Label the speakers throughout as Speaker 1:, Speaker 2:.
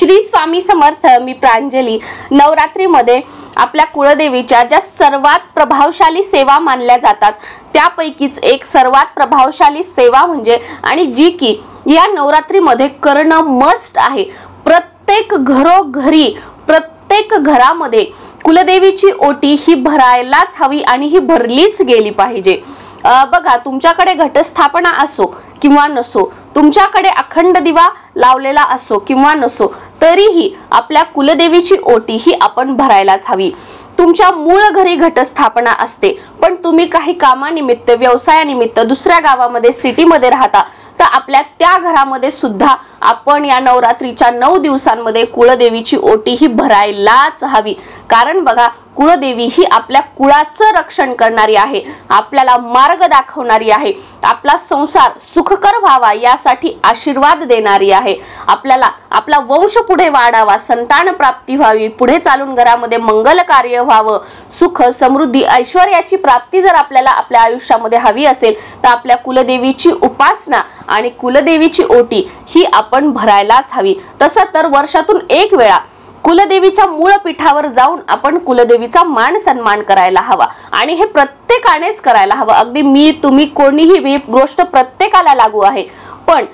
Speaker 1: श्री स्वामी समर्थ. मी प्रांजली. नवरात्रीमध्ये आपल्या कुळदेवीच्या ज्या सर्वात प्रभावशाली सेवा मानल्या जातात त्यापैकीच एक सर्वात प्रभावशाली सेवा म्हणजे आणि जी की या नवरात्रीमध्ये करणं मस्ट आहे. प्रत्येक घरोघरी प्रत्येक घरामध्ये कुलदेवीची ओटी ही भरायलाच हवी आणि ही भरलीच गेली पाहिजे. बघा, तुमच्याकडे घटस्थापना असो किंवा नसो, तुमच्याकडे अखंड दिवा लावलेला असो किंवा नसो, तरीही आपल्या कुलदेवीची ओटी ही आपण भरायलाच हवी. तुमच्या मूळ घरी घटस्थापना असते, पण तुम्ही काही कामानिमित्त व्यवसायानिमित्त दुसऱ्या गावामध्ये सिटीमध्ये राहता, तर आपल्या त्या घरामध्ये सुद्धा आपण या नवरात्रीच्या 9 दिवसांमध्ये कुळदेवीची ओटी ही भरायलाच हवी. कारण बघा, कुळदेवी ही आपल्या कुळाचं रक्षण करणारी आहे, आपल्याला मार्ग दाखवणारी आहे, आपला संसार सुखकर व्हावा यासाठी आशीर्वाद देणारी आहे, आपल्याला आपला वंश पुढे वाढावा, संतान प्राप्ती व्हावी, पुढे चालून घरामध्ये मंगल कार्य व्हावं, सुख समृद्धी ऐश्वर्याची प्राप्ती जर आपल्याला आपल्या आयुष्यामध्ये हवी असेल तर आपल्या कुलदेवीची उपासना आणि कुलदेवीची ओटी ही आपण भरायलाच हवी. तसं तर वर्षातून एक वेळा कुलदेवीच्या मूळ पीठावर जाऊन आपण कुलदेवीचा मान सन्मान करायला हवा आणि हे प्रत्येकानेच करायला हवं. अगदी मी तुम्ही कोणीही ही गोष्ट प्रत्येकाला लागू आहे. पण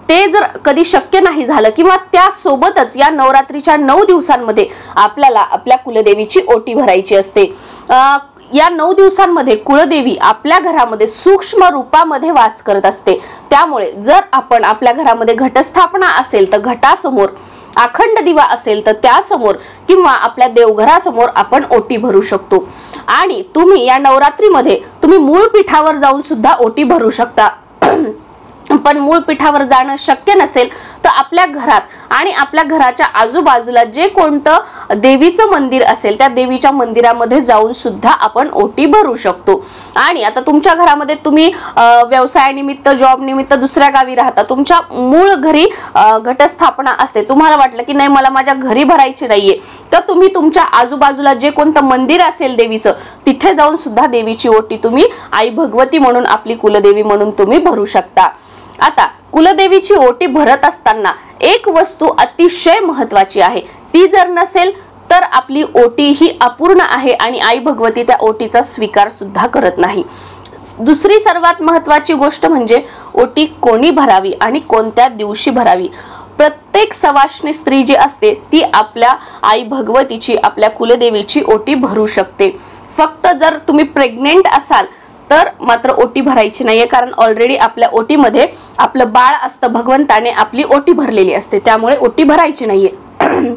Speaker 1: ते जर कधी शक्य नाही झालं किंवा त्या सोबतच या नवरात्रीच्या 9 दिवसांमध्ये आपल्याला आपल्या कुलदेवीची ओटी भरायची असते. या 9 दिवसांमध्ये कुळदेवी आपल्या घरामध्ये सूक्ष्म रूपामध्ये वास करत असते. त्यामुळे जर आपण आपल्या घरामध्ये घटस्थापना असेल तर घटासमोर, अखंड दिवा असेल तर त्यासमोर किंवा आपल्या देवघरासमोर आपण ओटी भरू शकतो. आणि तुम्ही या नवरात्रीमध्ये तुम्ही मूळ पीठावर जाऊन सुद्धा ओटी भरू शकता. पण मूळ पीठावर जाणं शक्य नसेल तर आपल्या घरात आणि आपल्या घराच्या आजूबाजूला जे कोणतं देवीचं मंदिर असेल त्या देवीच्या मंदिरामध्ये जाऊन सुद्धा आपण ओटी भरू शकतो. आणि आता तुमच्या घरामध्ये तुम्ही व्यवसायानिमित्त जॉब निमित्त दुसऱ्या गावी राहता, तुमच्या मूळ घरी घटस्थापना असते, तुम्हाला वाटलं की नाही मला माझ्या घरी भरायची नाहीये, तर तुम्ही तुमच्या आजूबाजूला जे कोणतं मंदिर असेल देवीचं तिथे जाऊन सुद्धा देवीची ओटी तुम्ही आई भगवती म्हणून, आपली कुलदेवी म्हणून तुम्ही भरू शकता. आता कुलदेवीची ओटी भरत असताना एक वस्तू अतिशय महत्त्वाची आहे, ती जर नसेल तर आपली ओटी ही अपूर्ण आहे आणि आई भगवती त्या ओटीचा स्वीकार सुद्धा करत नाही. दुसरी सर्वात महत्त्वाची गोष्ट म्हणजे ओटी कोणी भरावी आणि कोणत्या दिवशी भरावी. प्रत्येक सवाष्णी स्त्री जी असते ती आपल्या आई भगवतीची, आपल्या कुलदेवीची ओटी भरू शकते. फक्त जर तुम्ही प्रेग्नेंट असाल तर मात्र ओटी भरायची नाहीये, कारण ऑलरेडी आपल्या ओटीमध्ये आपलं बाळ असतं, भगवंताने आपली ओटी भरलेली असते, त्यामुळे ओटी भरायची नाहीये.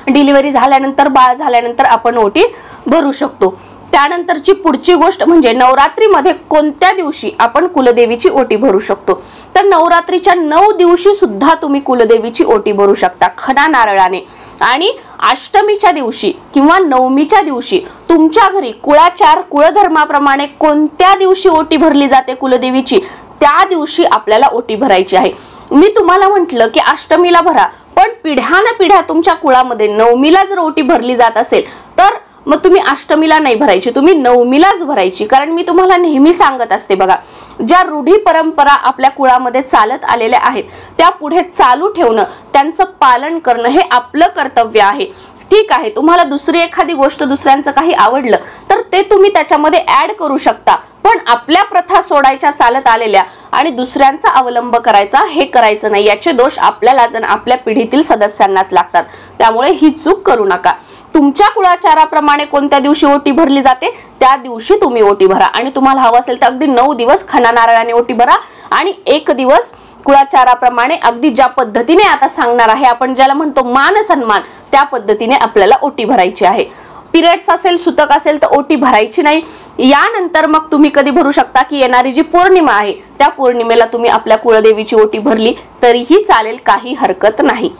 Speaker 1: डिलिव्हरी झाल्यानंतर, बाळ झाल्यानंतर आपण ओटी भरू शकतो. त्यानंतरची पुढची गोष्ट म्हणजे नवरात्रीमध्ये कोणत्या दिवशी आपण कुलदेवीची ओटी भरू शकतो. तर नवरात्रीच्या 9 दिवशी सुद्धा तुम्ही कुलदेवीची ओटी भरू शकता खणा नारळाने. आणि अष्टमीच्या दिवशी किंवा नवमीच्या दिवशी तुमच्या घरी कुळाचार कुळधर्माप्रमाणे कोणत्या दिवशी ओटी भरली जाते कुलदेवीची, त्या दिवशी आपल्याला ओटी भरायची आहे. मी तुम्हाला म्हटलं की अष्टमीला भरा, पण पिढ्यानपिढ्या तुमच्या कुळामध्ये नवमीला जर ओटी भरली जात असेल तर मग तुम्ही अष्टमीला नाही भरायची, तुम्ही नवमीलाच भरायची. कारण मी तुम्हाला नेहमी सांगत असते बघा, ज्या रूढी परंपरा आपल्या कुळामध्ये चालत आलेल्या आहेत त्या पुढे चालू ठेवणं, त्यांचं पालन करणं हे आपलं कर्तव्य आहे. ठीक आहे, तुम्हाला दुसरी एखादी गोष्ट दुसऱ्यांचं काही आवडलं तर ते तुम्ही त्याच्यामध्ये ऍड करू शकता, पण आपल्या प्रथा सोडायच्या चालत आलेल्या आणि दुसऱ्यांचा अवलंब करायचा हे करायचं नाही. याचे दोष आपल्यालाच आणि आपल्या पिढीतील सदस्यांनाच लागतात. त्यामुळे ही चूक करू नका. तुमच्या कुळाचाराप्रमाणे कोणत्या दिवशी ओटी भरली जाते त्या दिवशी तुम्ही ओटी भरा. आणि तुम्हाला हवं असेल तर अगदी 9 दिवस खणा नारळाने ओटी भरा आणि 1 दिवस कुळाचाराप्रमाणे अगदी ज्या पद्धतीने आता सांगणार आहे आपण, ज्याला म्हणतो मान सन्मान, त्या पद्धतीने आपल्याला ओटी भरायची आहे. पिरियड्स असेल, सुतक असेल तर ओटी भरायची नाही. यानंतर मग तुम्ही कधी भरू शकता की येणारी जी पौर्णिमा आहे त्या पौर्णिमेला तुम्ही आपल्या कुळदेवीची ओटी भरली तरीही चालेल, काही हरकत नाही.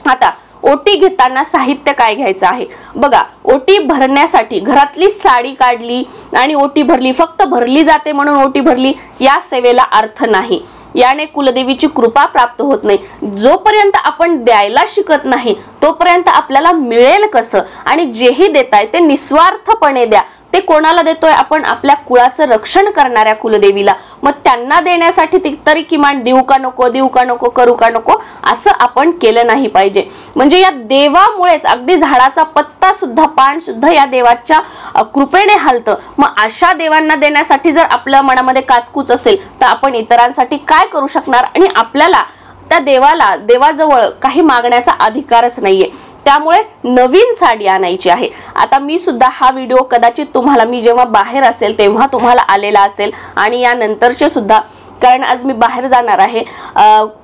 Speaker 1: आता ओटी घेताना साहित्य काय घ्यायचं आहे बघा. ओटी भरण्यासाठी घरातली साडी काढली आणि ओटी भरली, फक्त भरली जाते म्हणून ओटी भरली, या सेवेला अर्थ नाही. याने कुलदेवीची कृपा प्राप्त होत नाही. जोपर्यंत आपण द्यायला शिकत नाही तोपर्यंत आपल्याला मिळेल कसं? आणि जेही देताय ते निस्वार्थपणे द्या. ते कोणाला देतोय आपण? आपल्या कुळाचं रक्षण करणाऱ्या कुलदेवीला. मग त्यांना देण्यासाठी तरी किमान देऊ का नको, देऊ का नको, करू का नको, असं आपण केलं नाही पाहिजे. म्हणजे या देवामुळेच अगदी झाडाचा पत्ता सुद्धा, पान सुद्धा या देवाच्या कृपेने हलतं. मग अशा देवांना देण्यासाठी जर आपल्या मनामध्ये काचकूच असेल तर आपण इतरांसाठी काय करू शकणार? आणि आपल्याला त्या देवाजवळ काही मागण्याचा अधिकारच नाहीये. त्यामुळे नवीन साडी आणायची आहे. आता मी सुद्धा हा व्हिडिओ कदाचित तुम्हाला, मी जेव्हा बाहेर असेल तेव्हा तुम्हाला आलेला असेल, आणि या नंतरचे सुद्धा, कारण आज मी बाहेर जाणार आहे,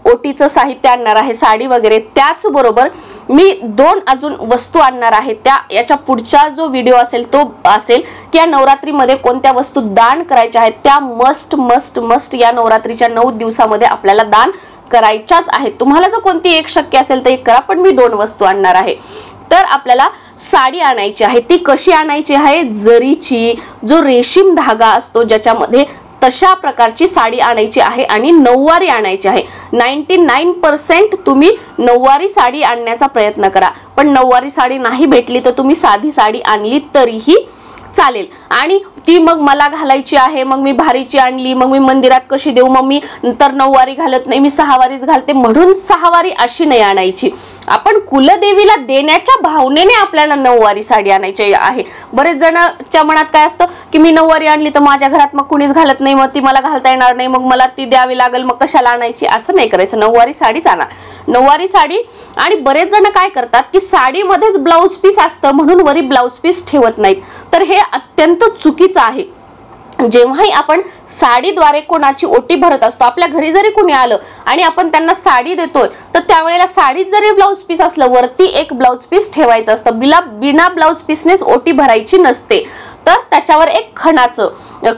Speaker 1: ओटीचं साहित्य आणणार आहे, साडी वगैरे. त्याचबरोबर मी 2 अजून वस्तू आणणार आहे. याच्या पुढचा जो व्हिडिओ असेल तो असेल की या नवरात्रीमध्ये कोणत्या वस्तू दान करायच्या आहेत. त्या मस्ट या नवरात्रीच्या 9 दिवसामध्ये आपल्याला दान करायच्याच आहेत. तुम्हाला जर कोणती एक शक्य असेल तर एक करा, पण मी 2 वस्तू आणणार आहे. तर आपल्याला साडी आणायची आहे. ती कशी आणायची आहे? जरीची, जो रेशीम धागा असतो ज्याच्यामध्ये, तशा प्रकारची साडी आणायची आहे आणि नऊवारी आणायची आहे. 99% तुम्ही नऊवारी साडी आणण्याचा प्रयत्न करा. पण नऊवारी साडी नाही भेटली तर तुम्ही साधी साडी आणली तरीही चालेल. आणि ती मग मला घालायची आहे, मग मी भारीची आणली, मग मी मंदिरात कशी देऊ, मग मी नंतर 9 वारी घालत नाही, मी 6 वारीच घालते म्हणून 6 वारी अशी नाही आणायची. आपण कुलदेवीला देण्याच्या भावनेने आपल्याला 9 वारी साडी आणायची आहे. बरेच जणांच्या मनात काय असतं की मी 9 वारी आणली तर माझ्या घरात मग कुणीच घालत नाही, मग ती मला घालता येणार नाही, मग मला ती द्यावी लागेल, मग कशाला आणायची? असं नाही करायचं. 9 वारी साडीच आणा. 9 वारी साडी. आणि बरेच जण काय करतात की साडीमध्येच ब्लाउज पीस असतं म्हणून वरी ब्लाउज पीस ठेवत नाहीत. तर हे अत्यंत चुकीचं आहे. जेव्हाही आपण साडीद्वारे कोणाची ओटी भरत असतो, आपल्या घरी जरी कोणी आलं आणि आपण त्यांना साडी देतोय तर त्यावेळेला साडीत जरी ब्लाउज पीस असलं, वरती एक ब्लाउज पीस ठेवायचं असतं. बिना ब्लाउज पीसनेच ओटी भरायची नसते. तर त्याच्यावर एक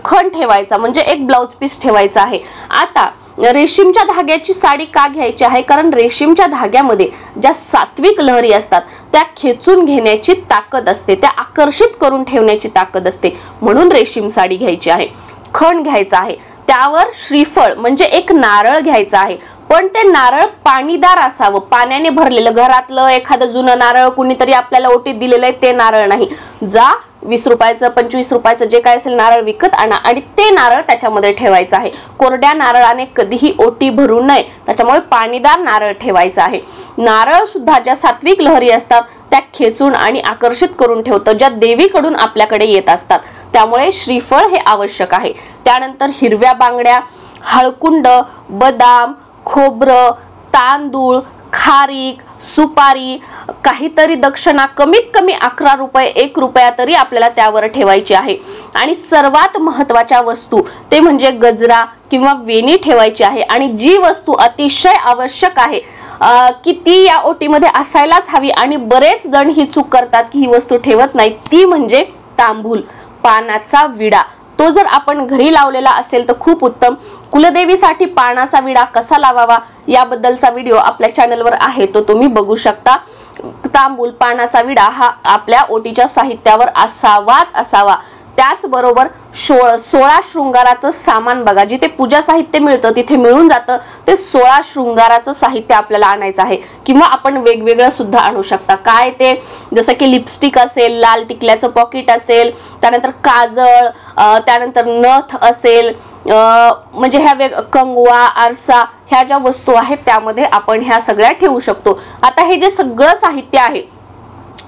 Speaker 1: खण ठेवायचा, म्हणजे एक ब्लाउज पीस ठेवायचा आहे. आता रेशीमच्या धाग्याची साडी का घ्यायची आहे? कारण रेशीमच्या धाग्यामध्ये ज्या सात्विक लहरी असतात त्या खेचून घेण्याची ताकद असते, त्या आकर्षित करून ठेवण्याची ताकद असते. म्हणून रेशीम साडी घ्यायची आहे. खण घ्यायचा आहे. त्यावर श्रीफळ म्हणजे एक नारळ घ्यायचा आहे. पण ते नारळ पाणीदार असावं, पाण्याने भरलेलं. घरातलं एखादं जुनं नारळ कुणीतरी आपल्याला ओटीत दिलेलं आहे ते नारळ नाही. जा 20 रुपयाचं 25 रुपयाचं जे काय असेल नारळ विकत आणा आणि ते नारळ त्याच्यामध्ये ठेवायचं आहे. कोरड्या नारळाने कधीही ओटी भरू नये, त्याच्यामुळे पाणीदार नारळ ठेवायचं आहे. नारळ सुद्धा ज्या सात्विक लहरी असतात त्या खेचून आणि आकर्षित करून ठेवतं, ज्या देवीकडून आपल्याकडे येत असतात. त्यामुळे श्रीफळ हे आवश्यक आहे. त्यानंतर हिरव्या बांगड्या, हळकुंड, बदाम, खोबरं, तांदूळ, खारीक, सुपारी, काहीतरी दक्षिणा, कमीत कमी 11 रुपये, 1 रुपया तरी आपल्याला त्यावर ठेवायची आहे. आणि सर्वात महत्त्वाच्या वस्तू ते म्हणजे गजरा किंवा वेणी ठेवायची आहे. आणि जी वस्तू अतिशय आवश्यक आहे की ती या ओटीमध्ये असायलाच हवी आणि बरेच जण ही चूक करतात की ही वस्तू ठेवत नाहीत, ती म्हणजे तांबूल, पानाचा विडा. तो जर आपण घरी लावलेला असेल तर खूप उत्तम. कुलदेवीसाठी पानाचा विडा कसा लावावा याबद्दलचा व्हिडिओ आपल्या चॅनलवर आहे, तो तुम्ही बघू शकता. तांबूल, पानाचा विडा हा आपल्या ओटीच्या साहित्यावर असावाच असावा. त्याचबरोबर 16 शृंगाराचं सामान बघा, जिथे पूजा साहित्य मिळतं तिथे मिळून जातं, ते 16 शृंगाराचं साहित्य आपल्याला आणायचं आहे. किंवा आपण वेगवेगळं सुद्धा आणू शकता. काय ते, जसं की लिपस्टिक असेल, लाल टिकल्याचं पॉकेट असेल, त्यानंतर काजळ, त्यानंतर नथ असेल, म्हणजे ह्या कंगवा, आरसा, ह्या ज्या वस्तू आहेत त्यामध्ये आपण ह्या सगळ्या ठेवू शकतो. आता हे जे सगळं साहित्य आहे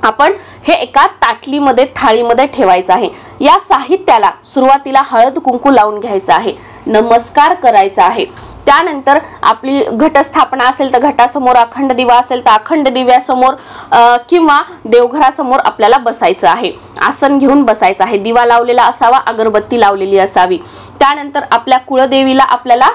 Speaker 1: आपण हे एका ताटलीमध्ये, थाळीमध्ये ठेवायचं आहे. या साहित्याला सुरुवातीला हळद कुंकू लावून घ्यायचं आहे, नमस्कार करायचा आहे. त्यानंतर आपली घटस्थापना असेल तर घटासमोर, अखंड दिवा असेल तर अखंड दिव्यासमोर किंवा देवघरासमोर आपल्याला बसायचं आहे. आसन घेऊन बसायचं आहे. दिवा लावलेला असावा, अगरबत्ती लावलेली असावी. त्यानंतर आपल्या कुळदेवीला आपल्याला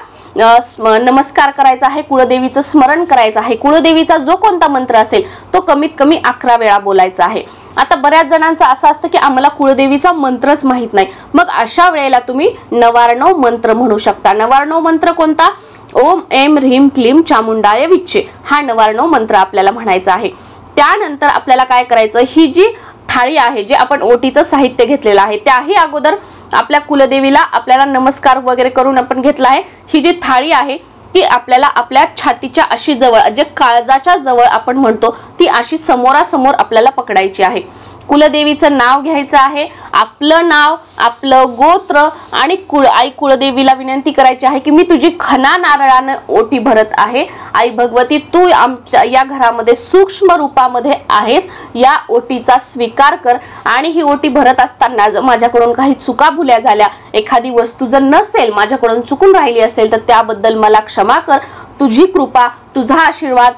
Speaker 1: नमस्कार करायचा आहे, कुळदेवीचं स्मरण करायचं आहे. कुळदेवीचा जो कोणता मंत्र असेल तो कमीत कमी 11 वेळा बोलायचा आहे. आता बऱ्याच जणांचं असं असतं की आम्हाला कुळदेवीचा मंत्रच माहित नाही, मग अशा वेळेला तुम्ही 99 मंत्र म्हणू शकता. 99 मंत्र कोणता? ओम ऐं ह्रीं क्लीं चामुंडाय विच्चे, हा 99 मंत्र आपल्याला म्हणायचा आहे. त्यानंतर आपल्याला काय करायचं, ही जी थाळी आहे, जे आपण ओटीचं साहित्य घेतलेलं आहे, त्याही अगोदर आपल्या कुलदेवीला आपल्याला नमस्कार वगैरे करून आपण घेतला आहे. ही जी थाळी आहे ती आपल्याला आपल्या छातीच्या अशी जवळ, जे काळजाच्या जवळ आपण म्हणतो, ती अशी समोरासमोर आपल्याला पकडायची आहे. कुलदेवीचं नाव घ्यायचं आहे, आपलं नाव, आपलं गोत्र आणि आई कुलदेवीला विनंती करायची आहे की मी तुझी खना नारळानं ओटी भरत आहे. आई भगवती, तू आमच्या या घरामध्ये सूक्ष्म रूपामध्ये आहेस, या ओटीचा स्वीकार कर. आणि ही ओटी भरत असताना जर माझ्याकडून काही चुका भुल्या झाल्या, एखादी वस्तू जर नसेल माझ्याकडून चुकून राहिली असेल तर त्याबद्दल मला क्षमा कर. तुझी कृपा, तुझा आशीर्वाद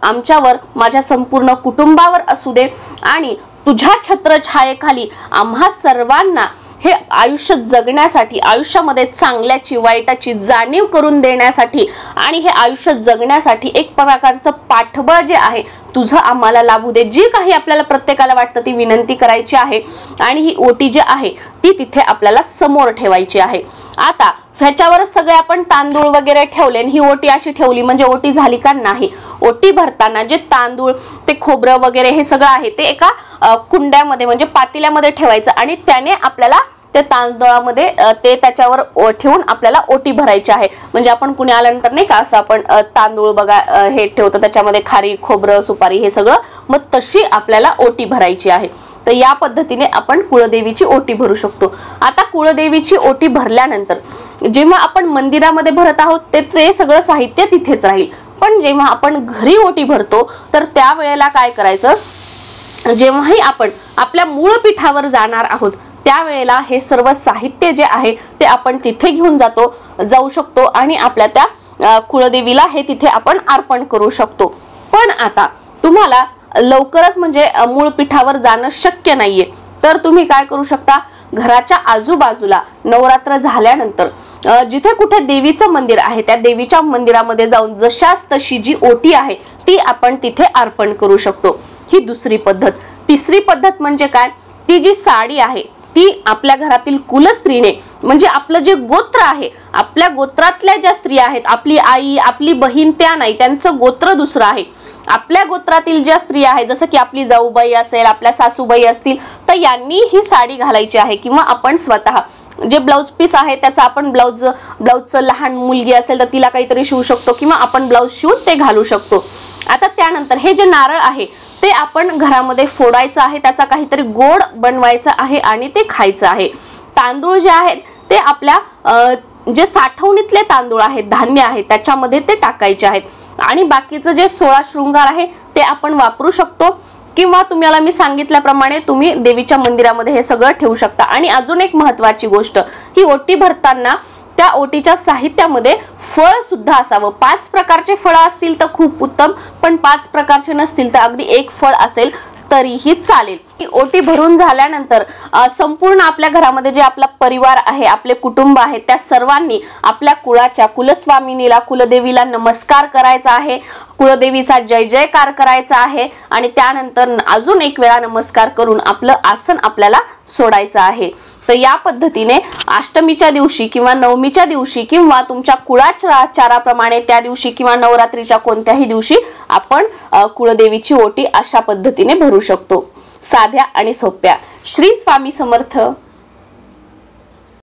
Speaker 1: आमच्यावर, माझ्या संपूर्ण कुटुंबावर असू दे आणि तुझ्या छत्रछायेखाली आम्हा सर्वांना हे आयुष्य जगण्यासाठी, आयुष्यामध्ये चांगल्याची वाईटाची जाणीव करून देण्यासाठी आणि हे आयुष्य जगण्यासाठी एक प्रकारचं पाठबळ जे आहे तुझं आम्हाला लाभू दे. जी काही आपल्याला प्रत्येकाला वाटतं ती विनंती करायची आहे आणि ही ओटी जी आहे ती तिथे आपल्याला समोर ठेवायची आहे. आता ह्याच्यावर सगळे आपण तांदूळ वगैरे ठेवले आणि ही ओटी अशी ठेवली म्हणजे ओटी झाली का? नाही. ओटी भरताना जे तांदूळ, ते खोबरं वगैरे हे सगळं आहे ते एका कुंड्यामध्ये म्हणजे पातेल्यामध्ये ठेवायचं आणि त्याने आपल्याला ते तांदळामध्ये ते त्याच्यावर ठेवून आपल्याला ओटी भरायची आहे. म्हणजे आपण कुणी आल्यानंतर नाही का असं आपण तांदूळ बघा हे ठेवतो, त्याच्यामध्ये खारी, खोबरं, सुपारी हे सगळं, मग तशी आपल्याला ओटी भरायची आहे. तर या पद्धतीने आपण कुळदेवीची ओटी भरू शकतो. आता कुळदेवीची ओटी भरल्यानंतर जेव्हा आपण मंदिरामध्ये भरत आहोत ते सगळं साहित्य तिथेच राहील. पण जेव्हा आपण घरी ओटी भरतो तर त्यावेळेला काय करायचं, जेव्हाही आपण आपल्या मूळ पीठावर जाणार आहोत त्यावेळेला हे सर्व साहित्य जे आहे ते आपण तिथे घेऊन जाऊ शकतो आणि आपल्या त्या कुळदेवीला हे तिथे आपण अर्पण करू शकतो. पण आता तुम्हाला लवकरच म्हणजे मूळ पीठावर जाणं शक्य नाहीये तर तुम्ही काय करू शकता, घराच्या आजूबाजूला नवरात्र झाल्यानंतर जिथे कुठे देवीचं मंदिर आहे त्या देवीच्या मंदिरामध्ये जाऊन जशास तशी जी ओटी आहे ती आपण तिथे अर्पण करू शकतो. ही दुसरी पद्धत. तिसरी पद्धत म्हणजे काय, ती जी साडी आहे ती आपल्या घरातील कुलस्त्रीने म्हणजे आपलं जे गोत्र आहे, आपल्या गोत्रातल्या ज्या स्त्रिया आहेत, आपली आई, आपली बहीण त्या नाही, त्यांचं गोत्र दुसरं आहे. आपल्या गोत्रातील ज्या स्त्रिया आहेत जसं की आपली जाऊबाई असेल, आपल्या सासूबाई असतील, तर यांनी ही साडी घालायची आहे. किंवा आपण स्वतः जे ब्लाउज पीस आहे त्याचा आपण ब्लाउजचं लहान मुलगी असेल तर तिला काहीतरी शिवू शकतो किंवा आपण ब्लाउज शिवून ते घालू शकतो. आता त्यानंतर हे जे नारळ आहे ते आपण घरामध्ये फोडायचं आहे, त्याचा काहीतरी गोड बनवायचं आहे आणि ते खायचं आहे. तांदूळ जे आहेत ते आपल्या जे साठवणीतले तांदूळ आहेत, धान्य आहे त्याच्यामध्ये ते टाकायचे आहेत आणि बाकीचं जे 16 शृंगार आहे ते आपण वापरू शकतो किंवा तुम्हाला मी सांगितल्याप्रमाणे तुम्ही देवीच्या मंदिरामध्ये हे सगळं ठेवू शकता. आणि अजून एक महत्त्वाची गोष्ट, ही ओटी भरताना त्या ओटीच्या साहित्यामध्ये फळ सुद्धा असावं. 5 प्रकारचे फळ असतील तर खूप उत्तम, पण 5 प्रकारचे नसतील तर अगदी एक फळ असेल तरीही चालेल. ओटी भरून झाल्यानंतर संपूर्ण आपल्या घरामध्ये जे आपला परिवार आहे, आपले कुटुंब आहे, त्या सर्वांनी आपल्या कुळाच्या कुलस्वामिनीला, कुलदेवीला नमस्कार करायचा आहे, कुलदेवीचा जय जयकार करायचा आहे आणि त्यानंतर अजून एक वेळा नमस्कार करून आपलं आसन आपल्याला सोडायचं आहे. तर या पद्धतीने अष्टमीच्या दिवशी किंवा नवमीच्या दिवशी किंवा तुमच्या कुळाच्या आचाराप्रमाणे त्या दिवशी किंवा नवरात्रीच्या कोणत्याही दिवशी आपण कुळदेवीची ओटी अशा पद्धतीने भरू शकतो, साध्या आणि सोप्या. श्री स्वामी समर्थ.